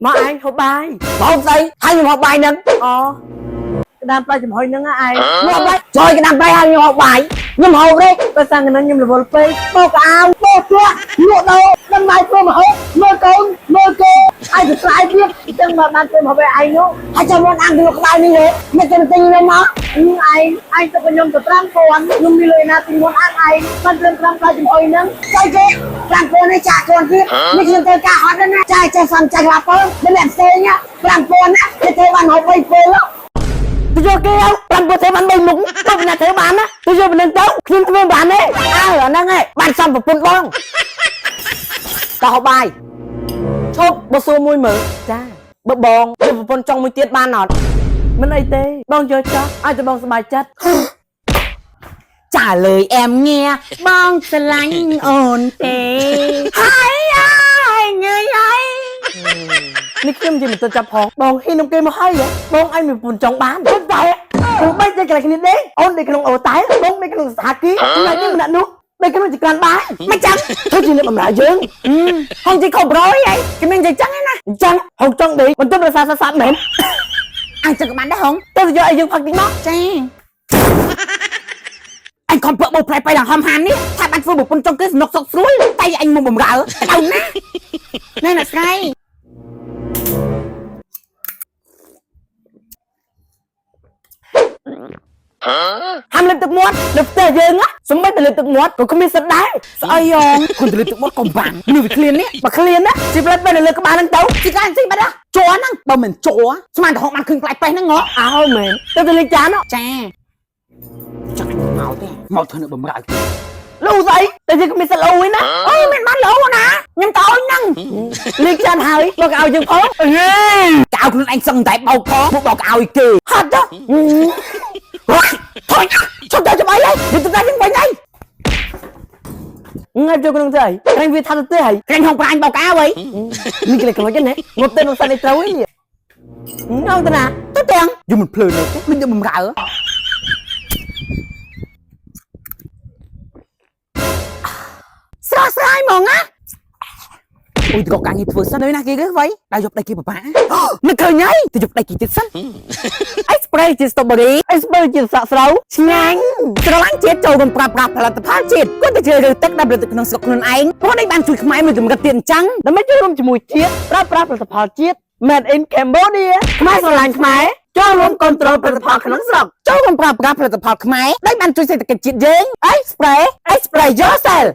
មកឯងហូបបាយមកស្អីហើយខ្ញុំហូបបាយនឹងអូក្តាមបាយចំហុយហ្នឹងឯងមកបាយជួយក្តាមបាយហើយខ្ញុំហូបបាយខ្ញុំហូបទេបើសាំងហ្នឹងខ្ញុំរវល់ពេកមកអាវមកជក់លក់ដូរដល់បាយធ្វើមកហូបមើលកូនមើលគេឲ្យទៅស្រាយទៀតអញ្ចឹងមកបានធ្វើមកឲ្យឯងនោះហើយចាំមកអង្គទៅក្បាលនេះមិនទៅទិញខ្ញុំមកឯងទៅខ្ញុំទៅ5000ខ្ញុំមានលុយណាទិញមុនឯងបានត្រឹម5បាយចំហុយហ្នឹងចៃគេ5000នេះចាក់ខ្លួនទៀតនេះខ្ញុំទៅការអត់ណាចាយចេះសំចាច់ឡាពើមិនអ្នកផ្សេង5000ណាទៅធ្វើបានហូប3ពេលទៅយកគេឲ្យ5000ទៅបាន3មុខទៅណាធ្វើបានណាទៅយកមិនទៅខ្ញុំធ្វើបានទេអើអាហ្នឹងឯងបានសំប្រពន្ធបងតោះបាយឈប់បើសួរមួយមើលចាបើបងយកប្រពន្ធចង់មួយទៀតបានអត់មិនអីទេបងយកចោះឲ្យតែបងសប្បាយចិត្តtrả lời em nghe bong sẽ lánh ổn thế hay ai người ấy នេះខ្ញុំនិយាយមិនទៅចាប់ផងបងហ៊ីនំគេមកហើយបងឯងមានពុនចង់បានទៅតែព្រោះបីតែកន្លែងគ្នាទេអូននៅក្នុងអូតែបងនៅក្នុងសហគីថ្ងៃនេះម្នាក់នោះនៅក្នុងចក្រានបាយមិនចាំធ្វើជាអ្នកបម្រើយើងហងជីខុសប្រយអីគេមិននិយាយចឹងណាអញ្ចឹងហងចង់ដេកមិនទៅប្រសាសាប់មែនអញចឹងក៏បានដែរហងទៅយកឲ្យយើងផឹកតិចមកចាអញខំពើបោផ្លែបៃដល់ហំហាននេះថាបានធ្វើបុពន្ធចង់គេសនុកសុកស្រួលតែអញមកបំរើទៅណាណែអ្នកស្រីហាំលើទឹកមាត់លើផ្ទះយើងសំបីតែលើទឹកមាត់ក៏គ្មានសិទ្ធដែរស្អីយ៉ងគុំទៅលើទឹកមាត់កុំបាននេះវាឃ្លាននេះបើឃ្លានណាជីផ្លែបែរលើក្បាលហ្នឹងទៅជីកានជីបាត់ជ័រហ្នឹងបើមិនជ័រស្មានតែហងបានឃើញផ្លែបេះហ្នឹងហ៎អើមែនទៅលេងចានចាចាំមកទេមកធ្វើនៅបំរើលូស្អីតែយើងគ្មានសិទ្ធលូឯណាអូមិនបានលូណាខ្ញុំទៅឲ្យហ្នឹងលេងចានហើយមកឲ្យយើងផងកៅខ្លួនឯងសឹងតែបោកផងមកបោកឲ្យគេហត់ទៅថយឈប់ទៅចាំអីហើយទៅតែយើងវិញអីងាយចូលក្នុងទៅអីវាថាទៅហើយក្រែងហងប្រាញ់បោកអើអីនេះគេខ្លោចណាងត់ទៅនោះសាច់ត្រូវនេះងៅទៅណាទៅទាំងយំមិនភ្លើនទេមិនយំបំរើស្រស់ស្រាយហ្មងណាអូយទៅកាងារធ្វើសិនហើយណាគេគេវ៉ៃដល់យកដៃគេបបានឹកឃើញហើយទៅយកដៃគេទៀតសិនអីស្ប្រេជាស្ទ្រូប៊េរីអីស្ប្រេជាសាក់ស្រូវឆ្ងាញ់ស្រឡាញ់ជាតិចូលកំប្រាប់ផលិតផលជាតិគាត់ទៅជ្រើសរើសទឹកដែលផលិតក្នុងស្រុកខ្លួនឯងព្រោះនេះបានជួយខ្មែរមួយកម្រិតទៀតអញ្ចឹងដើម្បីចូលរួមជាមួយជាតិប្រើប្រាស់ផលិតផលជាតិ Made in Cambodia ខ្មែរស្រឡាញ់ខ្មែរចូលរួមគ្រប់គ្រងផលិតផលក្នុងស្រុកចូលរួមប្រើប្រាស់ផលិតផលខ្មែរដែលបានជួយសេដ្ឋកិច្ចជាតិយើងអីស្ប្រេ Yourself